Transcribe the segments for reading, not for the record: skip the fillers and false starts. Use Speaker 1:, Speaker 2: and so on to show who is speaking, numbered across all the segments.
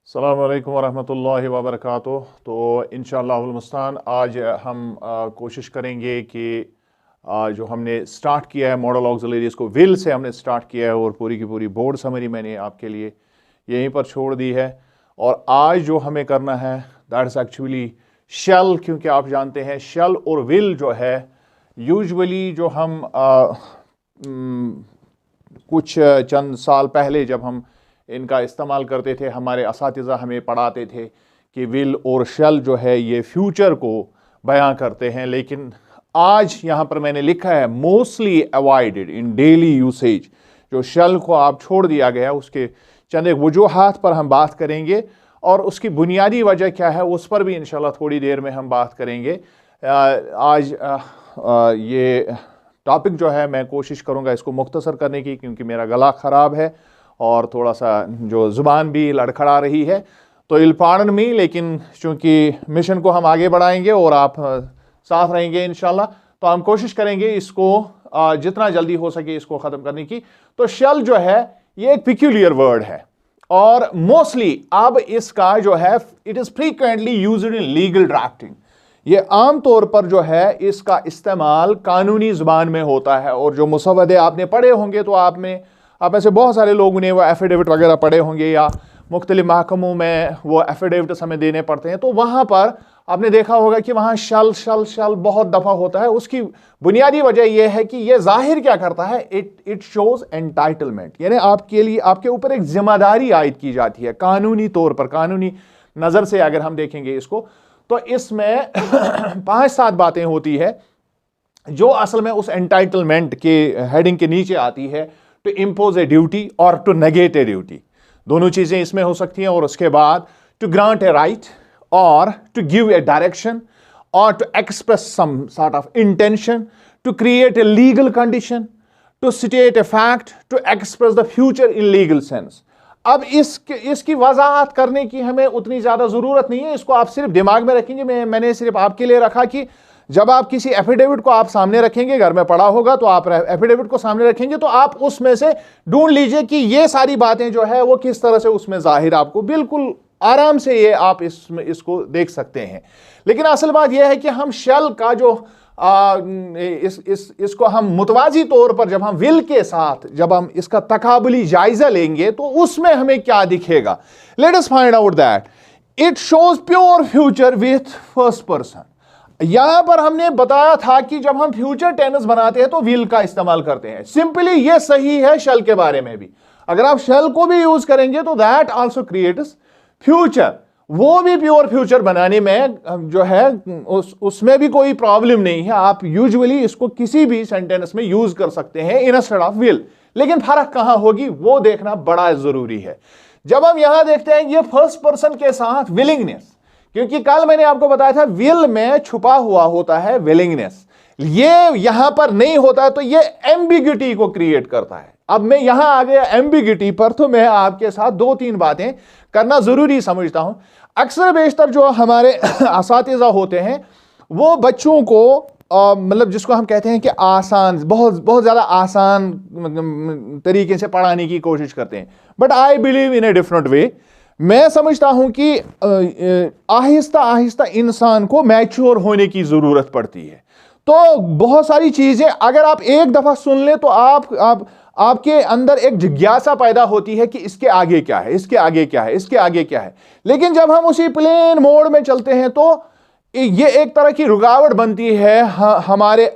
Speaker 1: अस्सलामु अलैकुम वरहमतुल्लाहि वबरकातुह। तो इंशाअल्लाहुल मुस्तान आज हम कोशिश करेंगे कि जो हमने स्टार्ट किया है मॉडल ऑक्सिलरीज को विल से हमने स्टार्ट किया है और पूरी की पूरी बोर्ड समरी मैंने आपके लिए यहीं पर छोड़ दी है। और आज जो हमें करना है दैट इज़ एक्चुअली शेल, क्योंकि आप जानते हैं शेल और विल जो है यूजुअली जो हम कुछ चंद साल पहले जब हम इनका इस्तेमाल करते थे, हमारे असातिज़ा हमें पढ़ाते थे कि विल और शेल जो है ये फ्यूचर को बयां करते हैं। लेकिन आज यहाँ पर मैंने लिखा है mostly avoided in daily usage. जो शेल को आप छोड़ दिया गया उसके चंद एक वजूहात पर हम बात करेंगे और उसकी बुनियादी वजह क्या है उस पर भी इंशाल्लाह थोड़ी देर में हम बात करेंगे। आज ये टॉपिक जो है मैं कोशिश करूँगा इसको मुख्तसर करने की, क्योंकि मेरा गला ख़राब है और थोड़ा सा जो ज़ुबान भी लड़खड़ा रही है। तो इल पार्डन मी, लेकिन चूँकि मिशन को हम आगे बढ़ाएंगे और आप साथ रहेंगे इंशाल्लाह, तो हम कोशिश करेंगे इसको जितना जल्दी हो सके इसको ख़त्म करने की। तो शेल जो है ये एक पिक्यूलियर वर्ड है और मोस्टली अब इसका जो है it is frequently used in legal drafting. ये आम तौर पर जो है इसका इस्तेमाल कानूनी ज़ुबान में होता है। और जो मुसव्वदे आपने पढ़े होंगे तो आप में से बहुत सारे लोगों ने वो एफिडेविट वगैरह पढ़े होंगे या मुख्तलिफ महकमों में वो एफिडेविट हमें देने पड़ते हैं, तो वहाँ पर आपने देखा होगा कि वहाँ शल शल शल बहुत दफ़ा होता है। उसकी बुनियादी वजह यह है कि ये जाहिर क्या करता है, इट शोज एंटाइटलमेंट, यानी आपके लिए आपके ऊपर एक जिम्मेदारी आयद की जाती है कानूनी तौर पर। कानूनी नज़र से अगर हम देखेंगे इसको तो इसमें 5-7 बातें होती है जो असल में उस एंटाइटलमेंट के हेडिंग के नीचे आती है। टू इम्पोज ए ड्यूटी और टू नेगेट ए ड्यूटी, दोनों चीजें इसमें हो सकती हैं। और उसके बाद टू ग्रांट ए राइट और टू गिव ए डायरेक्शन और to express some sort of intention, to create a legal condition, to state a fact, to express the future in legal sense. अब इसकी वजाहत करने की हमें उतनी ज्यादा जरूरत नहीं है, इसको आप सिर्फ दिमाग में रखेंगे। मैंने सिर्फ आपके लिए रखा कि जब आप किसी एफिडेविट को आप सामने रखेंगे, घर में पढ़ा होगा तो आप एफिडेविट को सामने रखेंगे तो आप उसमें से ढूंढ लीजिए कि ये सारी बातें जो है वो किस तरह से उसमें जाहिर, आपको बिल्कुल आराम से ये आप इसको देख सकते हैं। लेकिन असल बात यह है कि हम शेल का जो इसको हम मुतवाजी तौर पर जब हम विल के साथ जब हम इसका तकाबुली जायजा लेंगे तो उसमें हमें क्या दिखेगा। Let us find out that it shows pure future with first person. यहां पर हमने बताया था कि जब हम फ्यूचर टेंस बनाते हैं तो विल का इस्तेमाल करते हैं। सिंपली ये सही है शेल के बारे में भी। अगर आप शेल को भी यूज करेंगे तो दैट आल्सो क्रिएट्स फ्यूचर, वो भी प्योर फ्यूचर बनाने में जो है उसमें भी कोई प्रॉब्लम नहीं है। आप यूजुअली इसको किसी भी सेंटेंस में यूज कर सकते हैं इंस्टेड ऑफ विल। लेकिन फर्क कहां होगी वो देखना बड़ा जरूरी है। जब हम यहां देखते हैं ये फर्स्ट पर्सन के साथ विलिंगनेस, क्योंकि कल मैंने आपको बताया था विल में छुपा हुआ होता है विलिंगनेस, ये यहां पर नहीं होता है तो ये एम्बिग्यूटी को क्रिएट करता है। अब मैं यहां आ गया एम्बिग्यूटी पर, तो मैं आपके साथ 2-3 बातें करना जरूरी समझता हूं। अक्सर बेशतर जो हमारे असातिज़ा होते हैं वो बच्चों को मतलब जिसको हम कहते हैं कि आसान, बहुत ज्यादा आसान तरीके से पढ़ाने की कोशिश करते हैं। But I believe in a different way. मैं समझता हूं कि आहिस्ता आहिस्ता इंसान को मैच्योर होने की जरूरत पड़ती है। तो बहुत सारी चीजें अगर आप एक दफा सुन ले तो आपके अंदर एक जिज्ञासा पैदा होती है कि इसके आगे क्या है, इसके आगे क्या है, इसके आगे क्या है। लेकिन जब हम उसी प्लेन मोड में चलते हैं तो ये एक तरह की रुकावट बनती है हमारे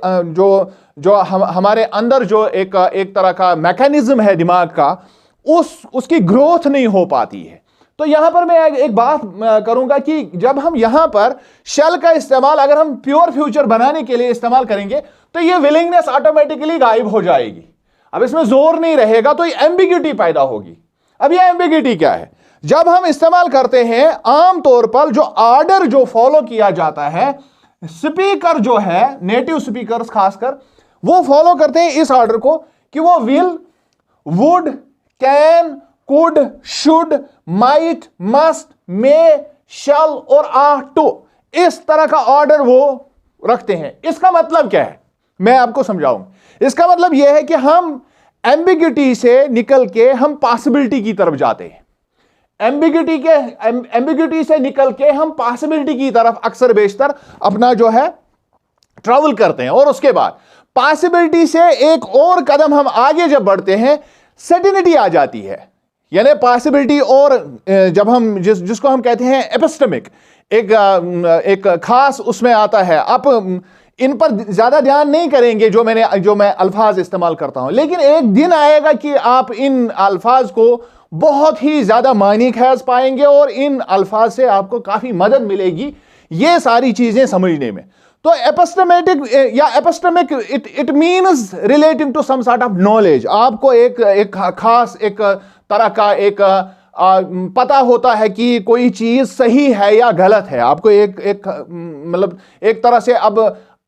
Speaker 1: हमारे अंदर जो एक तरह का मैकेनिज्म है दिमाग का, उसकी ग्रोथ नहीं हो पाती है। तो यहां पर मैं एक बात करूंगा कि जब हम यहां पर शेल का इस्तेमाल अगर हम प्योर फ्यूचर बनाने के लिए इस्तेमाल करेंगे तो ये विलिंगनेस ऑटोमेटिकली गायब हो जाएगी। अब इसमें जोर नहीं रहेगा तो ये एम्बिग्यूटी पैदा होगी। अब ये एम्बिग्यूटी क्या है, जब हम इस्तेमाल करते हैं आमतौर पर जो ऑर्डर जो फॉलो किया जाता है, स्पीकर जो है नेटिव स्पीकर्स खासकर वो फॉलो करते हैं इस ऑर्डर को कि वो will, would, can, could, should, might, must, may, shall और आट टू, इस तरह का ऑर्डर वो रखते हैं। इसका मतलब क्या है मैं आपको समझाऊंगा। इसका मतलब यह है कि हम एम्बिग्यूटी से निकल के हम पॉसिबिलिटी की तरफ जाते हैं। एम्बिग्यूटी से निकल के हम पॉसिबिलिटी की तरफ अक्सर बेशतर अपना जो है ट्रैवल करते हैं, और उसके बाद पॉसिबिलिटी से एक और कदम हम आगे जब बढ़ते हैं सर्टेनिटी आ जाती है। यानी पॉसिबिलिटी और जब हम जिसको हम कहते हैं एपिस्टेमिक, एक खास उसमें आता है। आप इन पर ज्यादा ध्यान नहीं करेंगे जो मैं अल्फाज इस्तेमाल करता हूं, लेकिन एक दिन आएगा कि आप इन अल्फाज को बहुत ही ज्यादा मायने खैज पाएंगे और इन अल्फाज से आपको काफी मदद मिलेगी ये सारी चीजें समझने में। तो एपिस्टेमेटिक या epistemic it means relating to some sort of knowledge. आपको एक खास एक तरह का एक पता होता है कि कोई चीज सही है या गलत है। आपको एक मतलब एक तरह से अब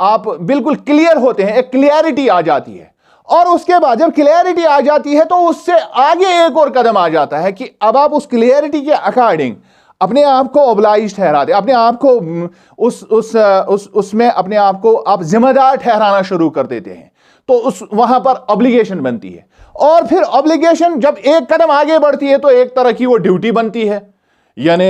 Speaker 1: आप बिल्कुल क्लियर होते हैं, एक क्लियरिटी आ जाती है। और उसके बाद जब क्लियरिटी आ जाती है तो उससे आगे एक और कदम आ जाता है कि अब आप उस क्लियरिटी के अकॉर्डिंग अपने आप को ऑब्लाइज ठहराते, अपने आप को उसमें अपने आप को आप जिम्मेदार ठहराना शुरू कर देते हैं। तो वहां पर ऑब्लिगेशन बनती है, और फिर ऑब्लिगेशन जब एक कदम आगे बढ़ती है तो एक तरह की वो ड्यूटी बनती है। यानी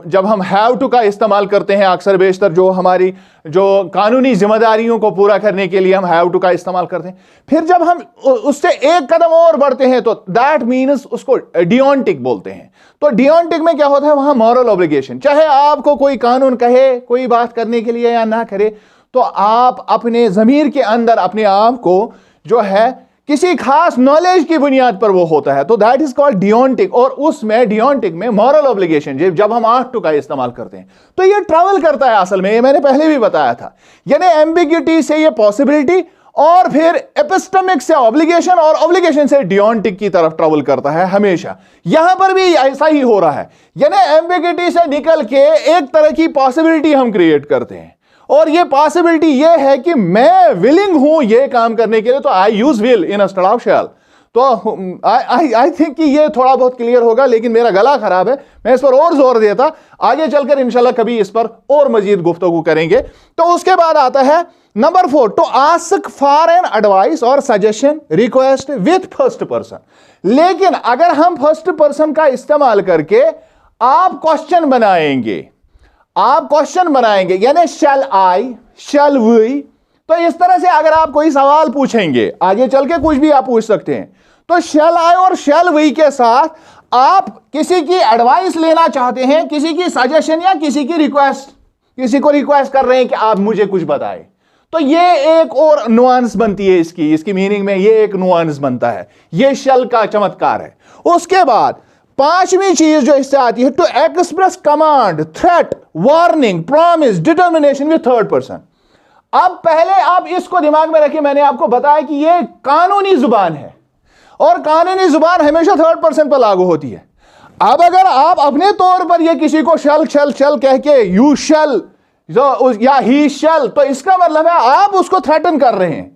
Speaker 1: जब हम हैव टू का इस्तेमाल करते हैं अक्सर बेशतर, जो हमारी जो कानूनी जिम्मेदारियों को पूरा करने के लिए हम हैव टू का इस्तेमाल करते हैं, फिर जब हम उससे एक कदम और बढ़ते हैं तो दैट मीन्स उसको डियोंटिक बोलते हैं। तो डियोंटिक में क्या होता है, वहां मॉरल ऑब्लिगेशन। चाहे आपको कोई कानून कहे कोई बात करने के लिए या ना करे, तो आप अपने जमीर के अंदर अपने आप को जो है किसी खास नॉलेज की बुनियाद पर वो होता है, तो दैट इज कॉल्ड डियोंटिक। और उसमें डियोंटिक में मॉरल ऑब्लिगेशन जब हम आर्ट टू का इस्तेमाल करते हैं तो ये ट्रैवल करता है असल में। ये मैंने पहले भी बताया था। यानी एम्बिग्यूटी से ये पॉसिबिलिटी, और फिर एपिस्टेमिक से ऑब्लिगेशन, और ऑब्लिगेशन से डियोंटिक की तरफ ट्रैवल करता है हमेशा। यहां पर भी ऐसा ही हो रहा है। यानी एम्बिग्यूटी से निकल के एक तरह की पॉसिबिलिटी हम क्रिएट करते हैं, और ये पॉसिबिलिटी ये है कि मैं विलिंग हूं ये काम करने के लिए, तो I use will in instead of shall. तो आई थिंक कि ये थोड़ा बहुत क्लियर होगा, लेकिन मेरा गला खराब है, मैं इस पर और जोर देता। आगे चलकर इंशाल्लाह कभी इस पर और मजीद गुफ्तगू करेंगे। तो उसके बाद आता है number 4, to ask for an advice और suggestion request with first person. लेकिन अगर हम फर्स्ट पर्सन का इस्तेमाल करके आप क्वेश्चन बनाएंगे, यानी शैल आई, शैल वी, तो इस तरह से अगर आप कोई सवाल पूछेंगे, आगे चल के कुछ भी आप पूछ सकते हैं, तो शैल आई और शैल वी के साथ आप किसी की एडवाइस लेना चाहते हैं, किसी की सजेशन या किसी की रिक्वेस्ट, किसी को रिक्वेस्ट कर रहे हैं कि आप मुझे कुछ बताएं, तो ये एक और नुआंस बनती है इसकी मीनिंग में, ये एक नुआंस बनता है। ये शैल का चमत्कार है। उसके बाद 5वीं चीज जो इससे आती है, to express command, threat, warning, promise, determination with third person. अब पहले आप इसको दिमाग में रखिए, मैंने आपको बताया कि यह कानूनी जुबान है, और कानूनी जुबान हमेशा थर्ड पर्सन पर लागू होती है। अब अगर आप अपने तौर पर यह किसी को शल शल शल कह के यू शल या ही शल, तो इसका मतलब है आप उसको थ्रेटन कर रहे हैं।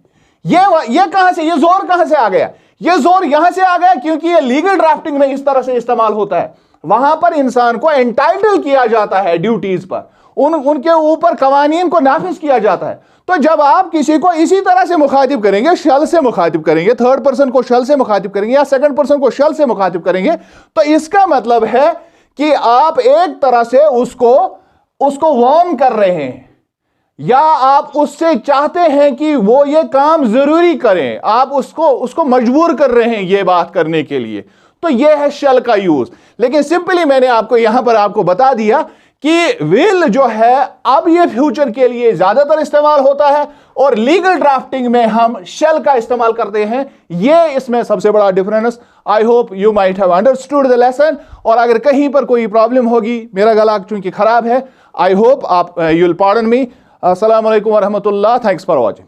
Speaker 1: ये कहां से, ये जोर कहां से आ गया? ये जोर यहां से आ गया क्योंकि ये लीगल ड्राफ्टिंग में इस तरह से इस्तेमाल होता है। वहां पर इंसान को एंटाइटल किया जाता है ड्यूटीज पर, उनके ऊपर कवानीन को नाफिज किया जाता है। तो जब आप किसी को इसी तरह से मुखातिब करेंगे, शल से मुखातिब करेंगे, थर्ड पर्सन को शल से मुखातिब करेंगे या सेकंड पर्सन को शल से मुखातिब करेंगे, तो इसका मतलब है कि आप एक तरह से उसको वार्न कर रहे हैं, या आप उससे चाहते हैं कि वो ये काम जरूरी करें, आप उसको मजबूर कर रहे हैं ये बात करने के लिए। तो ये है शल का यूज। लेकिन सिंपली मैंने आपको यहां पर आपको बता दिया कि विल जो है अब ये फ्यूचर के लिए ज्यादातर इस्तेमाल होता है, और लीगल ड्राफ्टिंग में हम शल का इस्तेमाल करते हैं। ये इसमें सबसे बड़ा difference. I hope you might have understood the lesson. और अगर कहीं पर कोई प्रॉब्लम होगी, मेरा गला चूंकि खराब है, आई होप आप यू विल पार्डन मी। अस्सलाम वालेकुम व रहमतुल्लाह। Thanks for watching.